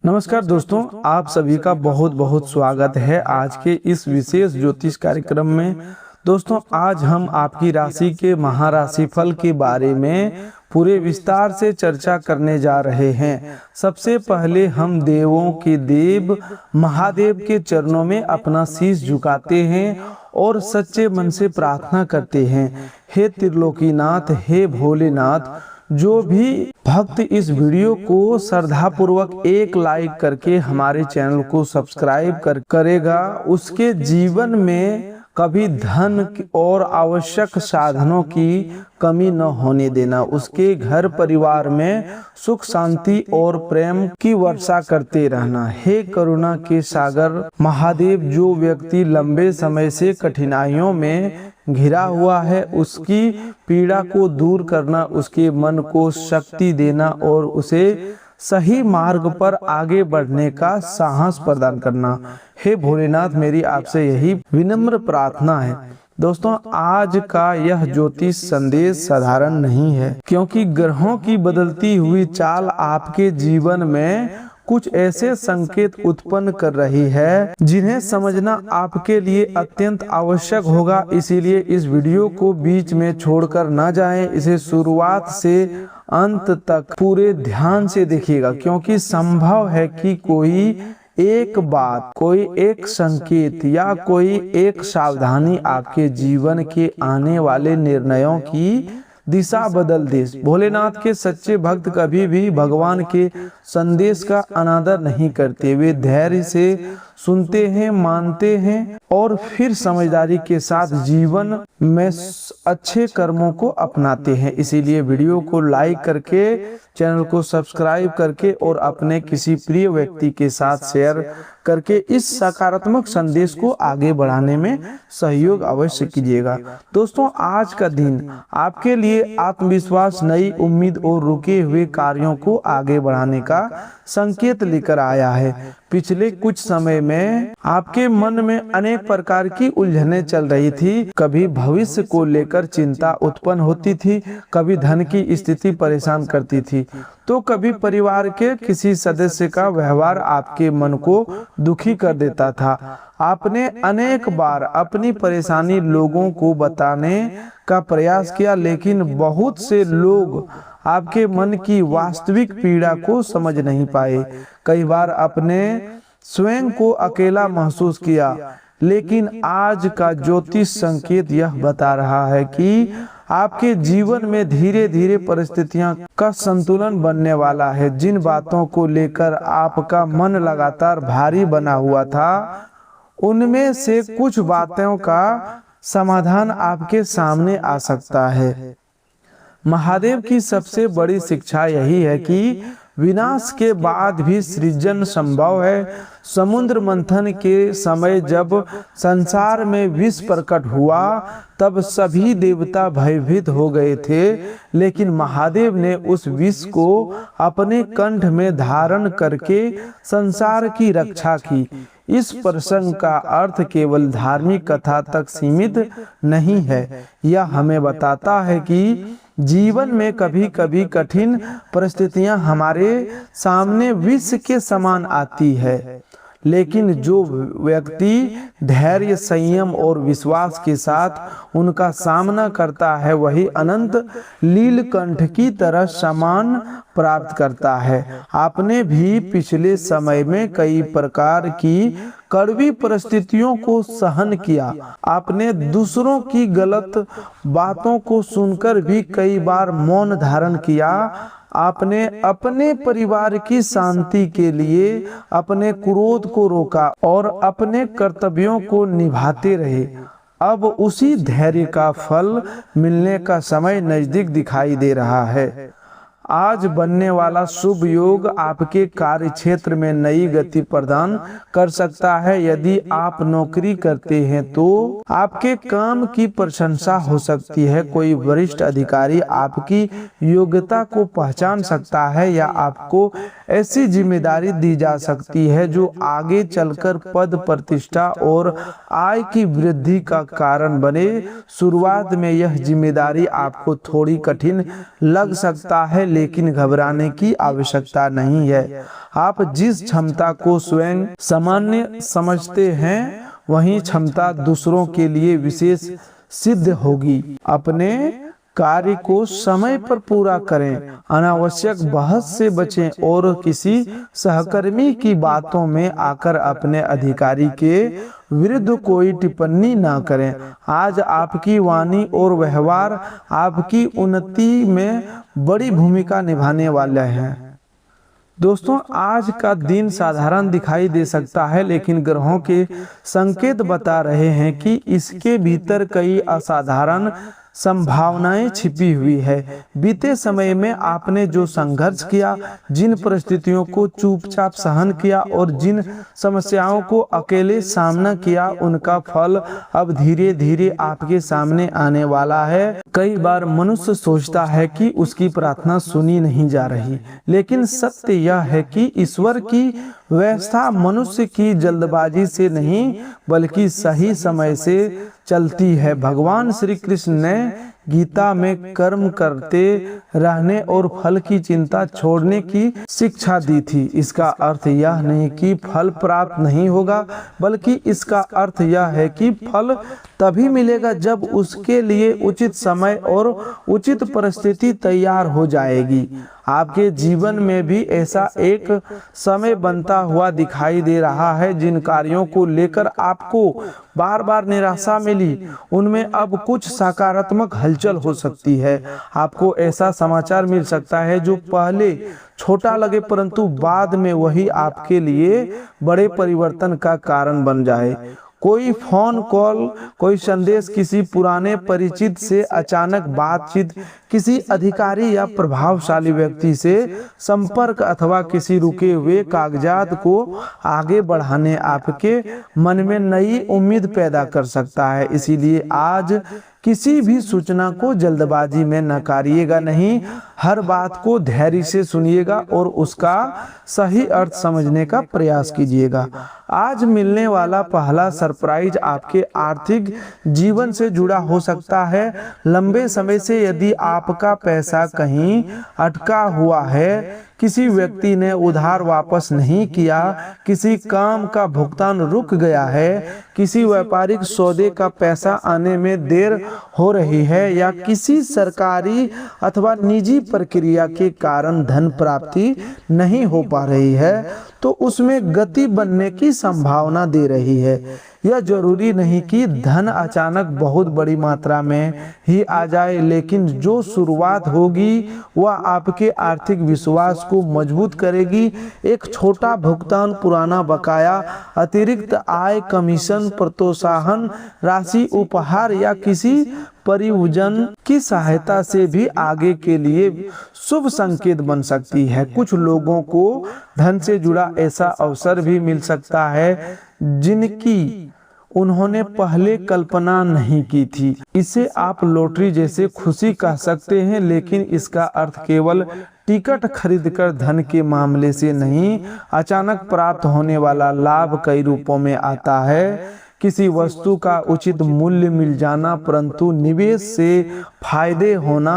नमस्कार दोस्तों, आप सभी का बहुत बहुत स्वागत है आज के इस विशेष ज्योतिष कार्यक्रम में। दोस्तों, आज हम आपकी राशि के महाराशि फल के बारे में पूरे विस्तार से चर्चा करने जा रहे हैं। सबसे पहले हम देवों के देव महादेव के चरणों में अपना शीश झुकाते हैं और सच्चे मन से प्रार्थना करते हैं, हे त्रिलोकीनाथ, हे भोलेनाथ। जो भी भक्त इस वीडियो को श्रद्धा पूर्वक एक लाइक करके हमारे चैनल को सब्सक्राइब करेगा, उसके जीवन में कभी धन और आवश्यक साधनों की कमी न होने देना। उसके घर परिवार में सुख शांति और प्रेम की वर्षा करते रहना। हे करुणा के सागर महादेव, जो व्यक्ति लंबे समय से कठिनाइयों में घिरा हुआ है, उसकी पीड़ा को दूर करना, उसके मन को शक्ति देना और उसे सही मार्ग पर आगे बढ़ने का साहस प्रदान करना। हे भोलेनाथ, मेरी आपसे यही विनम्र प्रार्थना है। दोस्तों, आज का यह ज्योतिष संदेश साधारण नहीं है, क्योंकि ग्रहों की बदलती हुई चाल आपके जीवन में कुछ ऐसे संकेत उत्पन्न कर रही है जिन्हें समझना आपके लिए अत्यंत आवश्यक होगा। इसीलिए इस वीडियो को बीच में छोड़कर न जाएं, इसे शुरुआत से अंत तक पूरे ध्यान से देखिएगा, क्योंकि संभव है कि कोई एक बात, कोई एक संकेत या कोई एक सावधानी आपके जीवन के आने वाले निर्णयों की दिशा बदल दे। भोलेनाथ के सच्चे भक्त कभी भी भगवान के संदेश का अनादर नहीं करते। वे धैर्य से सुनते हैं, मानते हैं और फिर समझदारी के साथ जीवन में अच्छे कर्मों को अपनाते हैं। इसीलिए वीडियो को लाइक करके, चैनल को सब्सक्राइब करके और अपने किसी प्रिय व्यक्ति के साथ शेयर करके इस सकारात्मक संदेश को आगे बढ़ाने में सहयोग अवश्य कीजिएगा। दोस्तों, आज का दिन आपके लिए आत्मविश्वास, नई उम्मीद और रुके हुए कार्यों को आगे बढ़ाने का संकेत लेकर आया है। पिछले कुछ समय में आपके मन में अनेक प्रकार की उलझनें चल रही थी। कभी भविष्य को लेकर चिंता उत्पन्न होती थी, कभी धन की स्थिति परेशान करती थी, तो कभी परिवार के किसी सदस्य का व्यवहार आपके मन को दुखी कर देता था। आपने अनेक बार अपनी परेशानी लोगों को बताने का प्रयास किया, लेकिन बहुत से लोग आपके मन की वास्तविक पीड़ा को समझ नहीं पाए। कई बार अपने स्वयं को अकेला महसूस किया, लेकिन आज का ज्योतिष संकेत यह बता रहा है कि आपके जीवन में धीरे धीरे परिस्थितियां का संतुलन बनने वाला है। जिन बातों को लेकर आपका मन लगातार भारी बना हुआ था, उनमें से कुछ बातों का समाधान आपके सामने आ सकता है। महादेव की सबसे बड़ी शिक्षा यही है कि विनाश के बाद भी सृजन संभव है। समुद्र मंथन के समय जब संसार में विष प्रकट हुआ, तब सभी देवता भयभीत हो गए थे, लेकिन महादेव ने उस विष को अपने कंठ में धारण करके संसार की रक्षा की। इस प्रसंग का अर्थ केवल धार्मिक कथा तक सीमित नहीं है। यह हमें बताता है कि जीवन में कभी कभी कठिन परिस्थितियां हमारे सामने विष के समान आती है, लेकिन जो व्यक्ति धैर्य, संयम और विश्वास के साथ उनका सामना करता है, वही अनंत नीलकंठ की तरह सम्मान प्राप्त करता है। आपने भी पिछले समय में कई प्रकार की कड़वी परिस्थितियों को सहन किया। आपने दूसरों की गलत बातों को सुनकर भी कई बार मौन धारण किया। आपने अपने परिवार की शांति के लिए अपने क्रोध को रोका और अपने कर्तव्यों को निभाते रहे। अब उसी धैर्य का फल मिलने का समय नजदीक दिखाई दे रहा है। आज बनने वाला शुभ योग आपके कार्य क्षेत्र में नई गति प्रदान कर सकता है। यदि आप नौकरी करते हैं तो आपके काम की प्रशंसा हो सकती है। कोई वरिष्ठ अधिकारी आपकी योग्यता को पहचान सकता है या आपको ऐसी जिम्मेदारी दी जा सकती है जो आगे चलकर पद, प्रतिष्ठा और आय की वृद्धि का कारण बने। शुरुआत में यह जिम्मेदारी आपको थोड़ी कठिन लग सकता है, लेकिन घबराने की आवश्यकता नहीं है। आप जिस क्षमता को स्वयं सामान्य समझते हैं वही क्षमता दूसरों के लिए विशेष सिद्ध होगी। अपने कार्य को समय पर पूरा करें, अनावश्यक बहस से बचें और किसी सहकर्मी की बातों में आकर अपने अधिकारी के विरुद्ध कोई टिप्पणी ना करें। आज आपकी वाणी और व्यवहार आपकी उन्नति में बड़ी भूमिका निभाने वाले हैं। दोस्तों, आज का दिन साधारण दिखाई दे सकता है, लेकिन ग्रहों के संकेत बता रहे हैं कि इसके भीतर कई असाधारण संभावनाएं छिपी हुई है। बीते समय में आपने जो संघर्ष किया, जिन परिस्थितियों को चुपचाप सहन किया और जिन समस्याओं को अकेले सामना किया, उनका फल अब धीरे धीरे आपके सामने आने वाला है। कई बार मनुष्य सोचता है कि उसकी प्रार्थना सुनी नहीं जा रही, लेकिन सत्य यह है कि ईश्वर की व्यवस्था मनुष्य की जल्दबाजी से नहीं बल्कि सही समय से चलती है। भगवान श्री कृष्ण ने गीता में कर्म करते रहने और फल की चिंता छोड़ने की शिक्षा दी थी। इसका अर्थ यह नहीं कि फल प्राप्त नहीं होगा, बल्कि इसका अर्थ यह है कि फल तभी मिलेगा जब उसके लिए उचित समय और उचित परिस्थिति तैयार हो जाएगी। आपके जीवन में भी ऐसा एक समय बनता हुआ दिखाई दे रहा है। जिन कार्यों को लेकर आपको बार बार निराशा मिली, उनमें अब कुछ सकारात्मक हलचल हो सकती है। आपको ऐसा समाचार मिल सकता है जो पहले छोटा लगे, परंतु बाद में वही आपके लिए बड़े परिवर्तन का कारण बन जाए। कोई फोन कॉल, कोई संदेश, किसी पुराने परिचित से अचानक बातचीत, किसी अधिकारी या प्रभावशाली व्यक्ति से संपर्क अथवा किसी रुके हुए कागजात को आगे बढ़ाने आपके मन में नई उम्मीद पैदा कर सकता है। इसीलिए आज किसी भी सूचना को जल्दबाजी में नकारिएगा नहीं, हर बात को धैर्य से सुनिएगा और उसका सही अर्थ समझने का प्रयास कीजिएगा। आज मिलने वाला पहला सरप्राइज आपके आर्थिक जीवन से जुड़ा हो सकता है। लंबे समय से यदि आपका पैसा कहीं अटका हुआ है, किसी व्यक्ति ने उधार वापस नहीं किया, किसी काम का भुगतान रुक गया है, किसी व्यापारिक सौदे का पैसा आने में देर हो रही है या किसी सरकारी अथवा निजी प्रक्रिया के कारण धन प्राप्ति नहीं हो पा रही है, तो उसमें गति बनने की संभावना दे रही है। यह जरूरी नहीं कि धन अचानक बहुत बड़ी मात्रा में ही आ जाए, लेकिन जो शुरुआत होगी वह आपके आर्थिक विश्वास को मजबूत करेगी। एक छोटा भुगतान, पुराना बकाया, अतिरिक्त आय, कमीशन, प्रोत्साहन राशि, उपहार या किसी परिवजन की सहायता से भी आगे के लिए शुभ संकेत बन सकती है। कुछ लोगों को धन से जुड़ा ऐसा अवसर भी मिल सकता है जिनकी उन्होंने पहले कल्पना नहीं की थी। इसे आप लॉटरी जैसे खुशी कह सकते हैं, लेकिन इसका अर्थ केवल टिकट खरीदकर धन के मामले से नहीं, अचानक प्राप्त होने वाला लाभ कई रूपों में आता है। किसी वस्तु का उचित मूल्य मिल जाना, परंतु निवेश से फायदे होना,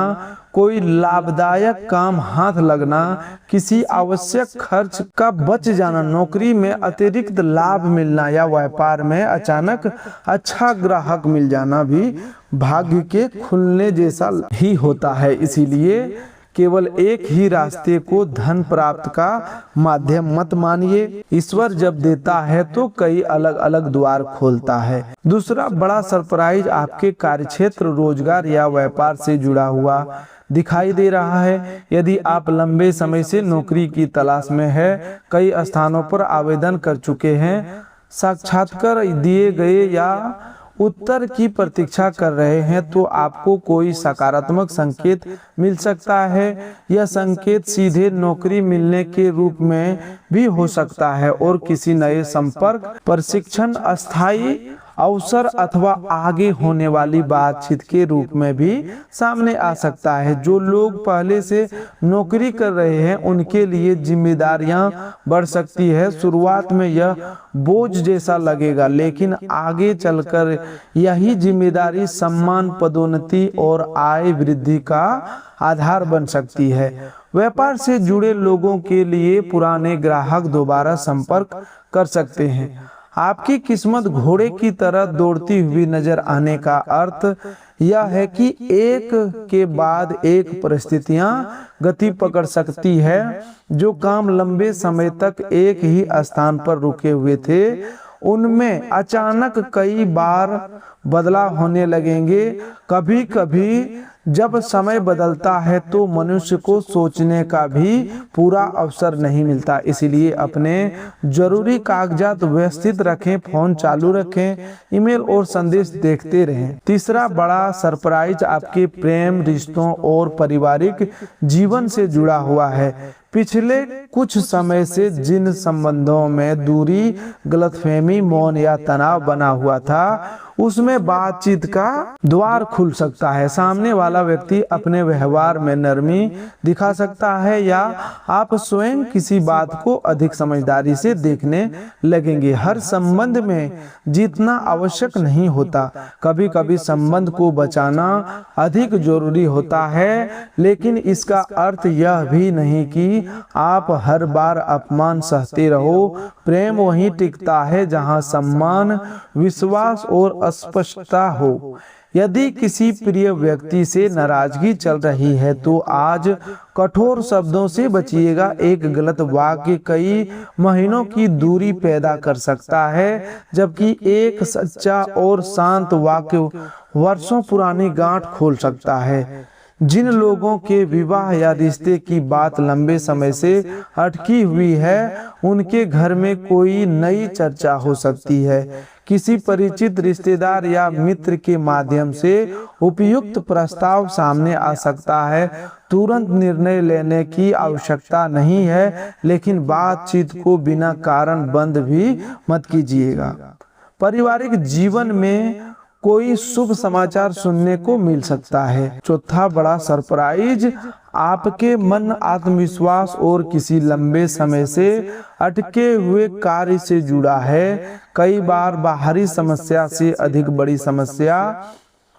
कोई लाभदायक काम हाथ लगना, किसी आवश्यक खर्च का बच जाना, नौकरी में अतिरिक्त लाभ मिलना या व्यापार में अचानक अच्छा ग्राहक मिल जाना भी भाग्य के खुलने जैसा ही होता है। इसीलिए केवल एक ही रास्ते को धन प्राप्त का माध्यम मत मानिए। ईश्वर जब देता है तो कई अलग अलग द्वार खोलता है। दूसरा बड़ा सरप्राइज आपके कार्यक्षेत्र, रोजगार या व्यापार से जुड़ा हुआ दिखाई दे रहा है। यदि आप लंबे समय से नौकरी की तलाश में है, कई स्थानों पर आवेदन कर चुके हैं, साक्षात्कार दिए गए या उत्तर की प्रतीक्षा कर रहे हैं, तो आपको कोई सकारात्मक संकेत मिल सकता है। यह संकेत सीधे नौकरी मिलने के रूप में भी हो सकता है और किसी नए संपर्क, प्रशिक्षण, अस्थायी अवसर अथवा आगे होने वाली बातचीत के रूप में भी सामने आ सकता है। जो लोग पहले से नौकरी कर रहे हैं उनके लिए जिम्मेदारियां बढ़ सकती है। शुरुआत में यह बोझ जैसा लगेगा, लेकिन आगे चलकर यही जिम्मेदारी सम्मान, पदोन्नति और आय वृद्धि का आधार बन सकती है। व्यापार से जुड़े लोगों के लिए पुराने ग्राहक दोबारा संपर्क कर सकते हैं। आपकी किस्मत घोड़े की तरह दौड़ती हुई नजर आने का अर्थ यह है कि एक के बाद एक परिस्थितियां गति पकड़ सकती है। जो काम लंबे समय तक एक ही स्थान पर रुके हुए थे उनमें अचानक कई बार बदलाव होने लगेंगे। कभी कभी जब समय बदलता है तो मनुष्य को सोचने का भी पूरा अवसर नहीं मिलता। इसलिए अपने जरूरी कागजात व्यवस्थित रखें, फोन चालू रखें, ईमेल और संदेश देखते रहें। तीसरा बड़ा सरप्राइज आपके प्रेम, रिश्तों और पारिवारिक जीवन से जुड़ा हुआ है। पिछले कुछ समय से जिन संबंधों में दूरी, गलतफहमी, मौन या तनाव बना हुआ था उसमें बातचीत का द्वार खुल सकता है। सामने वाला व्यक्ति अपने व्यवहार में नरमी दिखा सकता है या आप स्वयं किसी बात को अधिक समझदारी से देखने लगेंगे। हर संबंध में जीतना आवश्यक नहीं होता। कभी कभी संबंध को बचाना अधिक जरूरी होता है, लेकिन इसका अर्थ यह भी नहीं कि आप हर बार अपमान सहते रहो। प्रेम वहीं टिकता है जहां सम्मान, विश्वास और अस्पष्टता हो। यदि किसी प्रिय व्यक्ति से नाराजगी चल रही है तो आज कठोर शब्दों से बचिएगा। एक गलत वाक्य कई महीनों की दूरी पैदा कर सकता है, जबकि एक सच्चा और शांत वाक्य वर्षों पुरानी गांठ खोल सकता है। जिन लोगों के विवाह या रिश्ते की बात लंबे समय से अटकी हुई है उनके घर में कोई नई चर्चा हो सकती है। किसी परिचित रिश्तेदार या मित्र के माध्यम से उपयुक्त प्रस्ताव सामने आ सकता है। तुरंत निर्णय लेने की आवश्यकता नहीं है, लेकिन बातचीत को बिना कारण बंद भी मत कीजिएगा। पारिवारिक जीवन में कोई शुभ समाचार सुनने को मिल सकता है। चौथा बड़ा सरप्राइज आपके मन, आत्मविश्वास और किसी लंबे समय से अटके हुए कार्य से जुड़ा है। कई बार बाहरी समस्या से अधिक बड़ी समस्या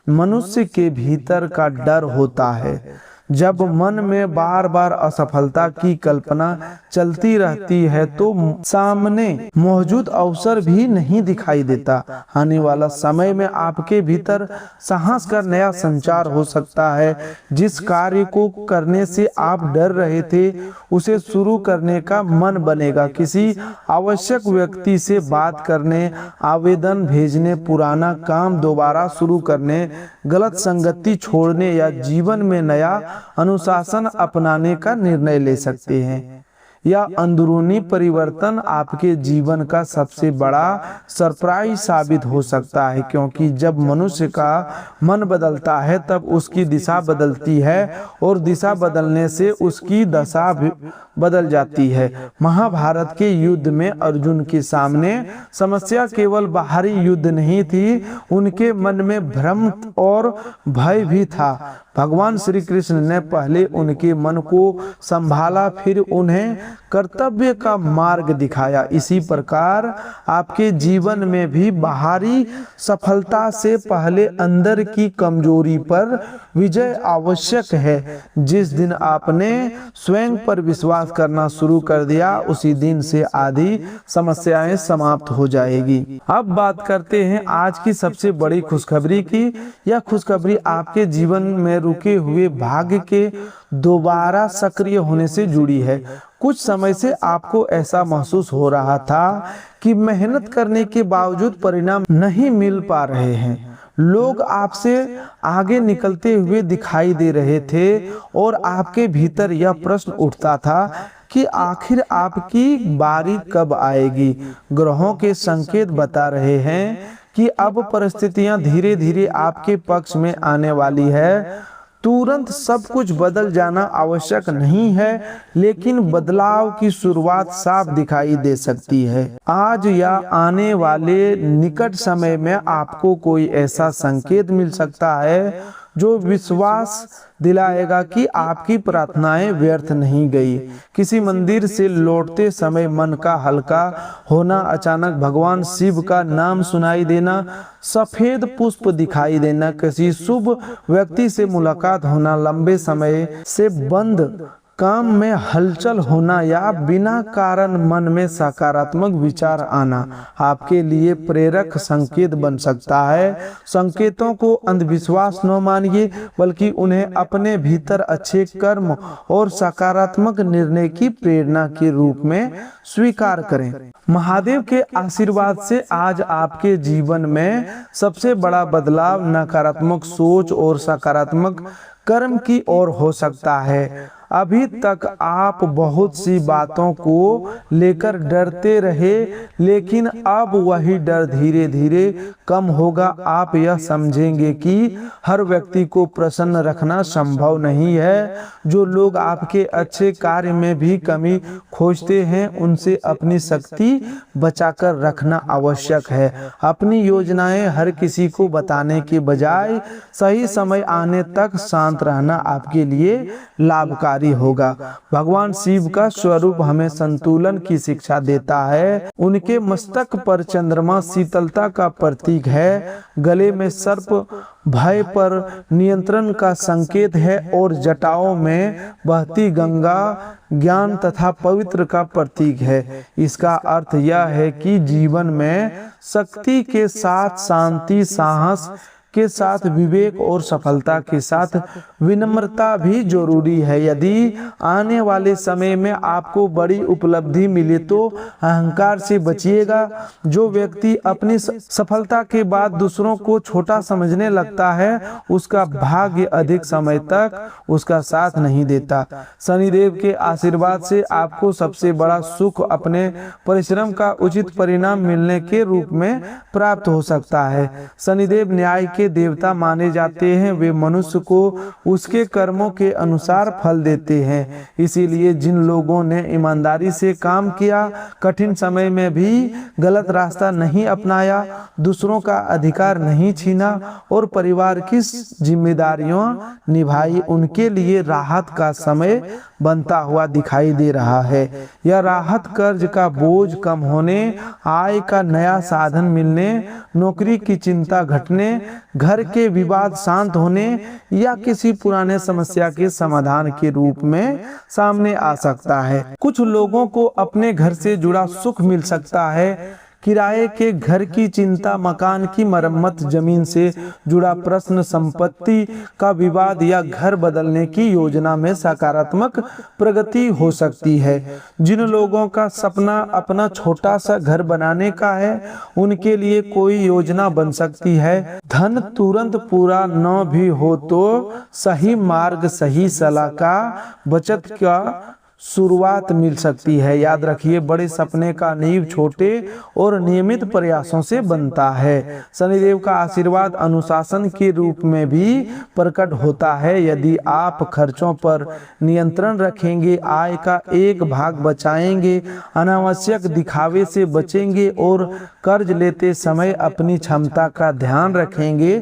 मनुष्य के भीतर का डर होता है। जब मन में बार बार असफलता की कल्पना चलती रहती है तो सामने मौजूद अवसर भी नहीं दिखाई देता। आने वाला समय में आपके भीतर साहस का नया संचार हो सकता है। जिस कार्य को करने से आप डर रहे थे उसे शुरू करने का मन बनेगा। किसी आवश्यक व्यक्ति से बात करने, आवेदन भेजने, पुराना काम दोबारा शुरू करने, गलत संगति छोड़ने या जीवन में नया अनुशासन अपनाने का निर्णय ले सकते हैं। यह अंदरूनी परिवर्तन आपके जीवन का सबसे बड़ा सरप्राइज साबित हो सकता है, क्योंकि जब मनुष्य का मन बदलता है तब उसकी दिशा बदलती है और दिशा बदलने से उसकी दशा भी बदल जाती है। महाभारत के युद्ध में अर्जुन के सामने समस्या केवल बाहरी युद्ध नहीं थी, उनके मन में भ्रम और भय भी था। भगवान श्री कृष्ण ने पहले उनके मन को संभाला, फिर उन्हें कर्तव्य का मार्ग दिखाया। इसी प्रकार आपके जीवन में भी बाहरी सफलता से पहले अंदर की कमजोरी पर विजय आवश्यक है। जिस दिन आपने स्वयं पर विश्वास करना शुरू कर दिया उसी दिन से आधी समस्याएं समाप्त हो जाएगी। अब बात करते हैं आज की सबसे बड़ी खुशखबरी की। यह खुशखबरी आपके जीवन में रुके हुए भाग्य के दोबारा सक्रिय होने से जुड़ी है। कुछ समय से आपको ऐसा महसूस हो रहा था कि मेहनत करने के बावजूद परिणाम नहीं मिल पा रहे हैं। लोग आपसे आगे निकलते हुए दिखाई दे रहे थे और आपके भीतर यह प्रश्न उठता था कि आखिर आपकी बारी कब आएगी। ग्रहों के संकेत बता रहे हैं कि अब परिस्थितियां धीरे धीरे आपके पक्ष में आने वाली है। तुरंत सब कुछ बदल जाना आवश्यक नहीं है, लेकिन बदलाव की शुरुआत साफ दिखाई दे सकती है। आज या आने वाले निकट समय में आपको कोई ऐसा संकेत मिल सकता है जो विश्वास दिलाएगा कि आपकी प्रार्थनाएं व्यर्थ नहीं गई। किसी मंदिर से लौटते समय मन का हल्का होना, अचानक भगवान शिव का नाम सुनाई देना, सफेद पुष्प दिखाई देना, किसी शुभ व्यक्ति से मुलाकात होना, लंबे समय से बंद काम में हलचल होना या बिना कारण मन में सकारात्मक विचार आना आपके लिए प्रेरक संकेत बन सकता है। संकेतों को अंधविश्वास न मानिए, बल्कि उन्हें अपने भीतर अच्छे कर्म और सकारात्मक निर्णय की प्रेरणा के रूप में स्वीकार करें। महादेव के आशीर्वाद से आज आपके जीवन में सबसे बड़ा बदलाव नकारात्मक सोच और सकारात्मक कर्म की ओर हो सकता है। अभी तक आप बहुत सी बातों को लेकर डरते रहे, लेकिन अब वही डर धीरे धीरे कम होगा। आप यह समझेंगे कि हर व्यक्ति को प्रसन्न रखना संभव नहीं है। जो लोग आपके अच्छे कार्य में भी कमी खोजते हैं, उनसे अपनी शक्ति बचाकर रखना आवश्यक है। अपनी योजनाएं हर किसी को बताने के बजाय सही समय आने तक शांत रहना आपके लिए लाभकारी होगा। भगवान शिव का स्वरूप हमें संतुलन की शिक्षा देता है। उनके मस्तक पर चंद्रमा शीतलता का प्रतीक है, गले में सर्प भय पर नियंत्रण का संकेत है और जटाओं में बहती गंगा ज्ञान तथा पवित्र का प्रतीक है। इसका अर्थ यह है कि जीवन में शक्ति के साथ शांति, साहस के साथ विवेक और सफलता के साथ विनम्रता भी जरूरी है। यदि आने वाले समय में आपको बड़ी उपलब्धि मिले तो अहंकार से बचिएगा। जो व्यक्ति अपनी सफलता के बाद दूसरों को छोटा समझने लगता है, उसका भाग्य अधिक समय तक उसका साथ नहीं देता। शनिदेव के आशीर्वाद से आपको सबसे बड़ा सुख अपने परिश्रम का उचित परिणाम मिलने के रूप में प्राप्त हो सकता है। शनिदेव न्याय के देवता माने जाते हैं। वे मनुष्य को उसके कर्मों के अनुसार फल देते हैं। इसीलिए जिन लोगों ने ईमानदारी से काम किया, कठिन समय में भी गलत रास्ता नहीं अपनाया, दूसरों का अधिकार नहीं छीना और परिवार की जिम्मेदारियों निभाई, उनके लिए राहत का समय बनता हुआ दिखाई दे रहा है। यह राहत कर्ज का बोझ कम होने, आय का नया साधन मिलने, नौकरी की चिंता घटने, घर के विवाद शांत होने या किसी पुराने समस्या के समाधान के रूप में सामने आ सकता है। कुछ लोगों को अपने घर से जुड़ा सुख मिल सकता है। किराए के घर की चिंता, मकान की मरम्मत, जमीन से जुड़ा प्रश्न, संपत्ति का विवाद या घर बदलने की योजना में सकारात्मक प्रगति हो सकती है। जिन लोगों का सपना अपना छोटा सा घर बनाने का है, उनके लिए कोई योजना बन सकती है। धन तुरंत पूरा न भी हो तो सही मार्ग, सही सलाह का बचत का शुरुआत मिल सकती है। याद रखिए, बड़े सपने का नींव छोटे और नियमित प्रयासों से बनता है। शनिदेव का आशीर्वाद अनुशासन के रूप में भी प्रकट होता है। यदि आप खर्चों पर नियंत्रण रखेंगे, आय का एक भाग बचाएंगे, अनावश्यक दिखावे से बचेंगे और कर्ज लेते समय अपनी क्षमता का ध्यान रखेंगे,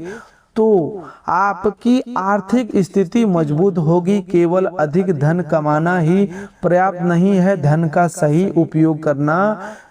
तो आपकी आर्थिक स्थिति मजबूत होगी। केवल अधिक धन कमाना ही पर्याप्त नहीं है, धन का सही उपयोग करना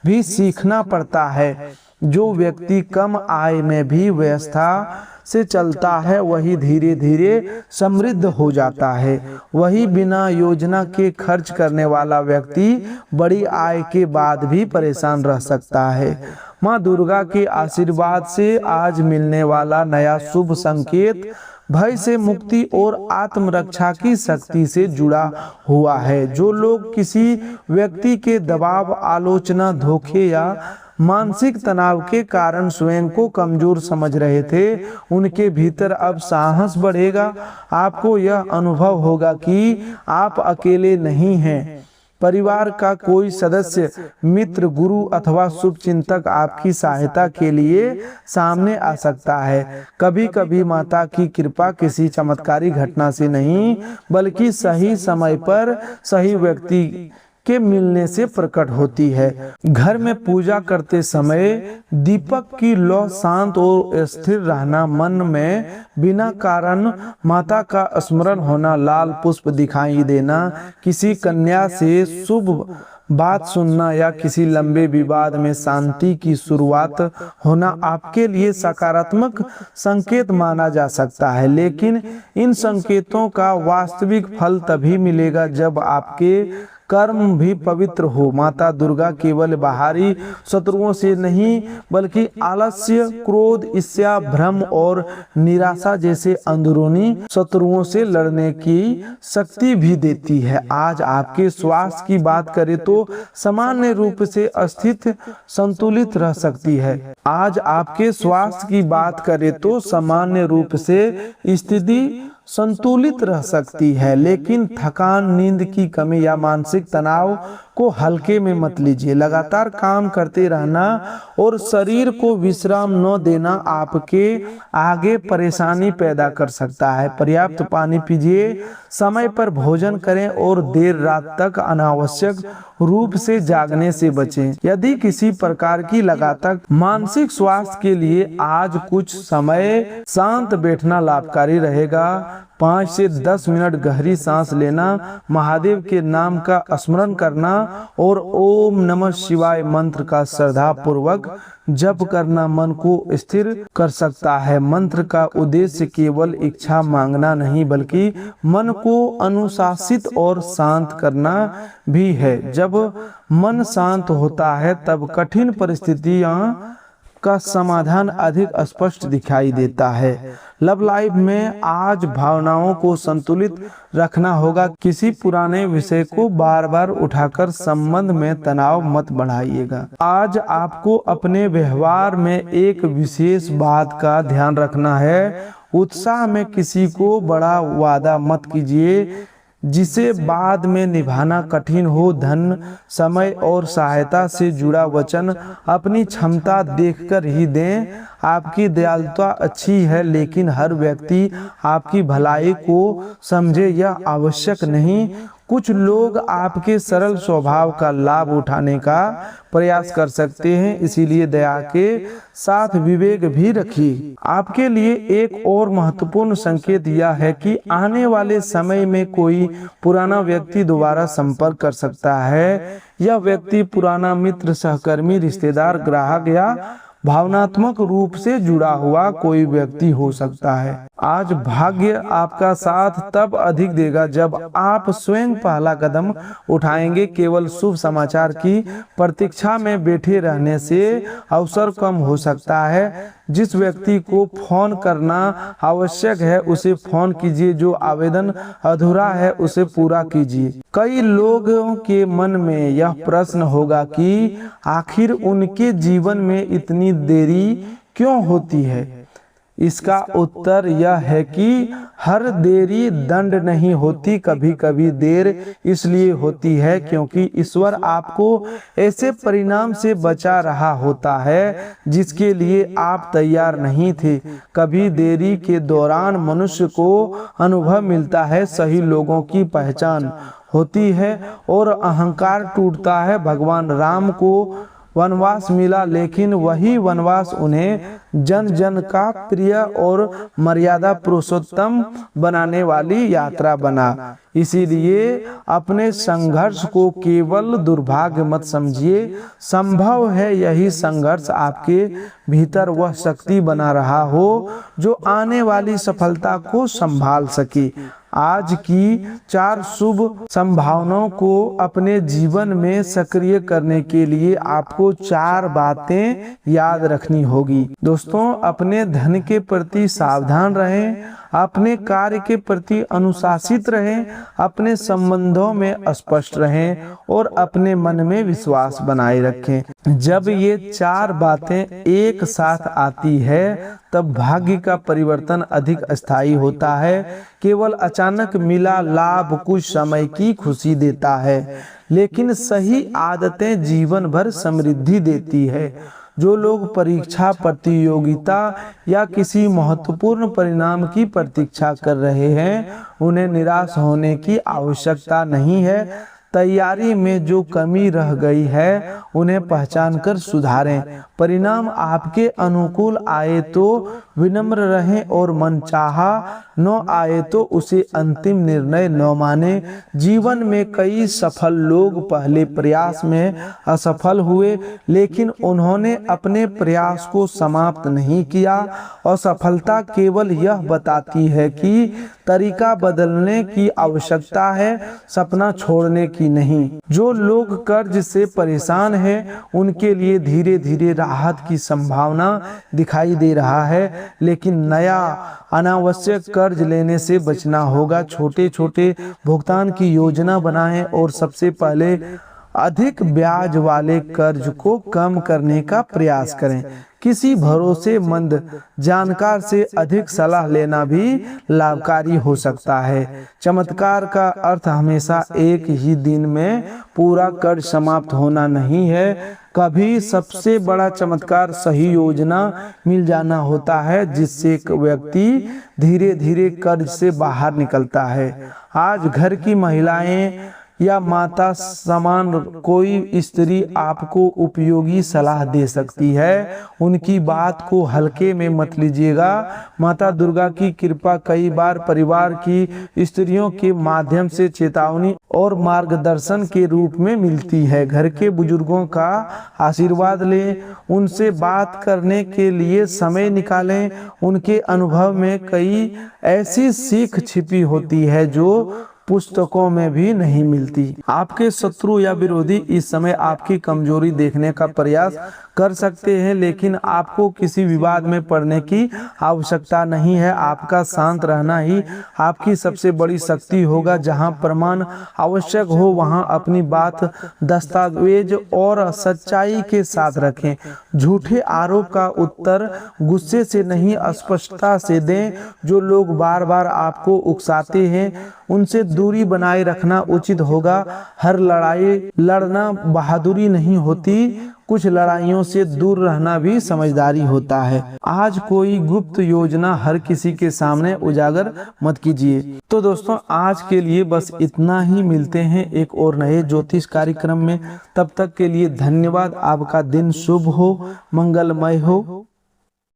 भी सीखना पड़ता है। जो व्यक्ति कम आय में भी व्यवस्था से चलता है, वही धीरे धीरे समृद्ध हो जाता है। वही बिना योजना के खर्च करने वाला व्यक्ति बड़ी आय के बाद भी परेशान रह सकता है। माँ दुर्गा के आशीर्वाद से आज मिलने वाला नया शुभ संकेत भय से मुक्ति और आत्मरक्षा की शक्ति से जुड़ा हुआ है। जो लोग किसी व्यक्ति के दबाव, आलोचना, धोखे या मानसिक तनाव के कारण स्वयं को कमजोर समझ रहे थे, उनके भीतर अब साहस बढ़ेगा। आपको यह अनुभव होगा कि आप अकेले नहीं हैं। परिवार का कोई सदस्य, मित्र, गुरु अथवा शुभ चिंतक आपकी सहायता के लिए सामने आ सकता है। कभी कभी माता की कृपा किसी चमत्कारी घटना से नहीं बल्कि सही समय पर सही व्यक्ति के मिलने से प्रकट होती है। घर में पूजा करते समय दीपक की लौ शांत और स्थिर रहना, मन में बिना कारण माता का स्मरण होना, लाल पुष्प दिखाई देना, किसी कन्या से शुभ बात सुनना या किसी लंबे विवाद में शांति की शुरुआत होना आपके लिए सकारात्मक संकेत माना जा सकता है। लेकिन इन संकेतों का वास्तविक फल तभी मिलेगा जब आपके कर्म भी पवित्र हो। माता दुर्गा केवल बाहरी शत्रुओं से नहीं बल्कि आलस्य, क्रोध, ईर्ष्या, भ्रम और निराशा जैसे अंदरूनी शत्रुओं से लड़ने की शक्ति भी देती है। आज आपके स्वास्थ्य की बात करें तो सामान्य रूप से स्थिति संतुलित रह सकती है। आज आपके स्वास्थ्य की बात करें तो सामान्य रूप से स्थिति संतुलित रह सकती है, लेकिन थकान, नींद की कमी या मानसिक तनाव को हल्के में मत लीजिए। लगातार काम करते रहना और शरीर को विश्राम न देना आपके आगे परेशानी पैदा कर सकता है। पर्याप्त पानी पीजिए, समय पर भोजन करें और देर रात तक अनावश्यक रूप से जागने से बचें। यदि किसी प्रकार की लगातार मानसिक स्वास्थ्य के लिए आज कुछ समय शांत बैठना लाभकारी रहेगा। 5 से 10 मिनट गहरी सांस लेना, महादेव के नाम का स्मरण करना और ओम नमः शिवाय मंत्र का श्रद्धा पूर्वक जप करना मन को स्थिर कर सकता है। मंत्र का उद्देश्य केवल इच्छा मांगना नहीं बल्कि मन को अनुशासित और शांत करना भी है। जब मन शांत होता है तब कठिन परिस्थितियां का समाधान अधिक स्पष्ट दिखाई देता है। लव लाइफ में आज भावनाओं को संतुलित रखना होगा। किसी पुराने विषय को बार बार उठाकर संबंध में तनाव मत बढ़ाइएगा। आज आपको अपने व्यवहार में एक विशेष बात का ध्यान रखना है। उत्साह में किसी को बड़ा वादा मत कीजिए जिसे बाद में निभाना कठिन हो। धन, समय और सहायता से जुड़ा वचन अपनी क्षमता देखकर ही दें। आपकी दयालुता अच्छी है लेकिन हर व्यक्ति आपकी भलाई को समझे यह आवश्यक नहीं। कुछ लोग आपके सरल स्वभाव का लाभ उठाने का प्रयास कर सकते हैं, इसीलिए दया के साथ विवेक भी रखिए। आपके लिए एक और महत्वपूर्ण संकेत यह है कि आने वाले समय में कोई पुराना व्यक्ति दोबारा संपर्क कर सकता है। यह व्यक्ति पुराना मित्र, सहकर्मी, रिश्तेदार, ग्राहक या भावनात्मक रूप से जुड़ा हुआ कोई व्यक्ति हो सकता है। आज भाग्य आपका साथ तब अधिक देगा जब आप स्वयं पहला कदम उठाएंगे। केवल शुभ समाचार की प्रतीक्षा में बैठे रहने से अवसर कम हो सकता है। जिस व्यक्ति को फोन करना आवश्यक है उसे फोन कीजिए, जो आवेदन अधूरा है उसे पूरा कीजिए। कई लोगों के मन में यह प्रश्न होगा कि आखिर उनके जीवन में इतनी देरी क्यों होती है। इसका उत्तर यह है कि हर देरी दंड नहीं होती। कभी कभी देर इसलिए होती है क्योंकि ईश्वर आपको ऐसे परिणाम से बचा रहा होता है जिसके लिए आप तैयार नहीं थे। कभी देरी के दौरान मनुष्य को अनुभव मिलता है, सही लोगों की पहचान होती है और अहंकार टूटता है। भगवान राम को वनवास मिला लेकिन वही वनवास उन्हें जन जन का प्रिय और मर्यादा पुरुषोत्तम बनाने वाली यात्रा बना। इसीलिए अपने संघर्ष को केवल दुर्भाग्य मत समझिए। संभव है यही संघर्ष आपके भीतर वह शक्ति बना रहा हो जो आने वाली सफलता को संभाल सके। आज की 4 शुभ संभावनाओं को अपने जीवन में सक्रिय करने के लिए आपको 4 बातें याद रखनी होगी। दोस्तों, अपने धन के प्रति सावधान रहें, अपने कार्य के प्रति अनुशासित रहें, अपने संबंधों में स्पष्ट रहें और अपने मन में विश्वास बनाए रखें। जब ये चार बातें एक साथ आती है तब भाग्य का परिवर्तन अधिक स्थायी होता है। केवल अचानक मिला लाभ कुछ समय की खुशी देता है, लेकिन सही आदतें जीवन भर समृद्धि देती है। जो लोग परीक्षा, प्रतियोगिता या किसी महत्वपूर्ण परिणाम की प्रतीक्षा कर रहे हैं, उन्हें निराश होने की आवश्यकता नहीं है। तैयारी में जो कमी रह गई है उन्हें पहचान कर सुधारें। परिणाम आपके अनुकूल आए तो विनम्र रहें और मनचाहा न आए तो उसे अंतिम निर्णय न माने। जीवन में कई सफल लोग पहले प्रयास में असफल हुए, लेकिन उन्होंने अपने प्रयास को समाप्त नहीं किया। असफलता केवल यह बताती है कि तरीका बदलने की आवश्यकता है, सपना छोड़ने की नहीं। जो लोग कर्ज से परेशान हैं, उनके लिए धीरे धीरे राहत की संभावना दिखाई दे रहा है, लेकिन नया अनावश्यक कर्ज लेने से बचना होगा। छोटे छोटे भुगतान की योजना बनाएं और सबसे पहले अधिक ब्याज वाले कर्ज को कम करने का प्रयास करें। किसी भरोसेमंद जानकार से अधिक सलाह लेना भी लाभकारी हो सकता है। चमत्कार का अर्थ हमेशा एक ही दिन में पूरा कर्ज समाप्त होना नहीं है। कभी सबसे बड़ा चमत्कार सही योजना मिल जाना होता है, जिससे एक व्यक्ति धीरे धीरे कर्ज से बाहर निकलता है। आज घर की महिलाएं या माता समान कोई स्त्री आपको उपयोगी सलाह दे सकती है। उनकी बात को हल्के में मत लीजिएगा। माता दुर्गा की कृपा कई बार परिवार की स्त्रियों के माध्यम से चेतावनी और मार्गदर्शन के रूप में मिलती है। घर के बुजुर्गों का आशीर्वाद लें, उनसे बात करने के लिए समय निकालें। उनके अनुभव में कई ऐसी सीख छिपी होती है जो पुस्तकों में भी नहीं मिलती। आपके शत्रु या विरोधी इस समय आपकी कमजोरी देखने का प्रयास कर सकते हैं, लेकिन आपको किसी विवाद में पड़ने की आवश्यकता नहीं है। आपका शांत रहना ही आपकी सबसे बड़ी शक्ति होगा। जहां प्रमाण आवश्यक हो वहां अपनी बात दस्तावेज और सच्चाई के साथ रखें। झूठे आरोप का उत्तर गुस्से से नहीं, स्पष्टता से दें। जो लोग बार बार आपको उकसाते हैं, उनसे दूरी बनाए रखना उचित होगा। हर लड़ाई लड़ना बहादुरी नहीं होती, कुछ लड़ाइयों से दूर रहना भी समझदारी होता है। आज कोई गुप्त योजना हर किसी के सामने उजागर मत कीजिए। तो दोस्तों, आज के लिए बस इतना ही। मिलते हैं एक और नए ज्योतिष कार्यक्रम में। तब तक के लिए धन्यवाद। आपका दिन शुभ हो, मंगलमय हो।